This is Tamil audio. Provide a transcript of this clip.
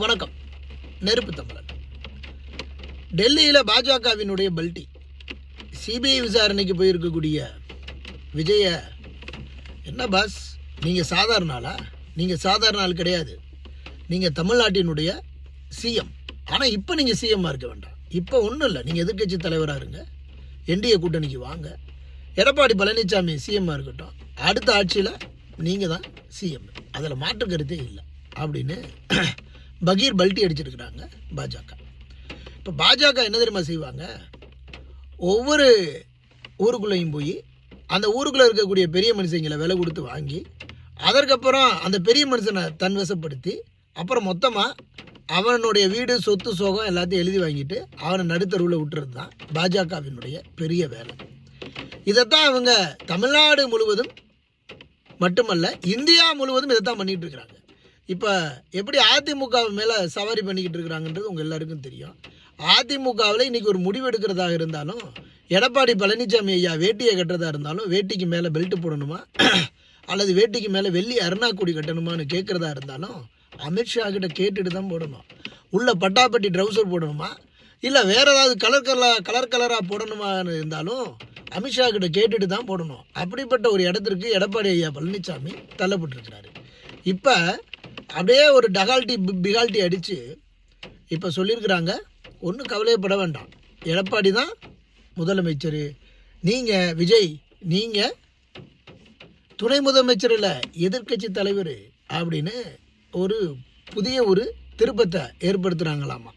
வணக்கம். நெருப்பு தமிழன். டெல்லியில் பாஜகவினுடைய பல்டி சிபிஐ விசாரணைக்கு போயிருக்கக்கூடிய விஜய, என்ன பாஸ் நீங்கள் சாதாரண ஆளா? நீங்கள் சாதாரண ஆள் கிடையாது. நீங்கள் தமிழ்நாட்டினுடைய சிஎம். ஆனால் இப்போ நீங்கள் சிஎம்மாக இருக்க வேண்டாம். இப்போ ஒன்றும் இல்லை, நீங்கள் எதிர்க்கட்சி தலைவராக இருங்க, என்டிஏ கூட்டணிக்கு வாங்க, எடப்பாடி பழனிசாமி சிஎம்மாக இருக்கட்டும், அடுத்த ஆட்சியில் நீங்கள் தான் சிஎம், அதில் மாற்று கருத்தே இல்லை அப்படின்னு பகீர் பல்ட்டி அடிச்சிருக்கிறாங்க பாஜக. இப்போ பாஜக என்ன தெரியுமா செய்வாங்க? ஒவ்வொரு ஊருக்குள்ளேயும் போய் அந்த ஊருக்குள்ளே இருக்கக்கூடிய பெரிய மனுஷங்களை விலை கொடுத்து வாங்கி, அதற்கப்புறம் அந்த பெரிய மனுஷனை தன்வசப்படுத்தி, அப்புறம் மொத்தமாக அவனுடைய வீடு சொத்து சோகம் எல்லாத்தையும் எழுதி வாங்கிட்டு அவனை நடுத்தருவில் விட்டுறது தான் பாஜகவினுடைய பெரிய வேலை. இதைத்தான் அவங்க தமிழ்நாடு முழுவதும் மட்டுமல்ல, இந்தியா முழுவதும் இதைத்தான் பண்ணிகிட்டு இருக்கிறாங்க. இப்போ எப்படி அதிமுக மேலே சவாரி பண்ணிக்கிட்டு இருக்கிறாங்கன்றது உங்கள் எல்லாருக்கும் தெரியும். அதிமுகவில் இன்றைக்கி ஒரு முடிவு எடுக்கிறதாக இருந்தாலும், எடப்பாடி பழனிசாமி ஐயா வேட்டியை கட்டுறதா இருந்தாலும், வேட்டிக்கு மேலே பெல்ட் போடணுமா அல்லது வேட்டிக்கு மேலே வெள்ளி அருணாக்குடி கட்டணுமான்னு கேட்குறதா இருந்தாலும் அமித்ஷா கிட்ட கேட்டுட்டு தான் போடணும். உள்ள பட்டாப்பட்டி ட்ரௌசர் போடணுமா இல்லை வேறு ஏதாவது கலர் கலராக போடணுமான்னு இருந்தாலும் அமித்ஷா கிட்ட கேட்டுட்டு தான் போடணும். அப்படிப்பட்ட ஒரு இடத்திற்கு எடப்பாடி ஐயா பழனிசாமி தள்ளப்பட்டிருக்கிறாரு. இப்போ அப்படியே ஒரு பிகால்ட்டி அடித்து இப்போ சொல்லியிருக்கிறாங்க, ஒன்றும் கவலைப்பட வேண்டாம், எடப்பாடி தான் முதலமைச்சர், நீங்கள் விஜய் நீங்கள் துணை முதலமைச்சர் இல்லை, எதிர்க்கட்சி தலைவர் அப்படின்னு ஒரு புதிய ஒரு திருப்பத்தை ஏற்படுத்துகிறாங்களாமா.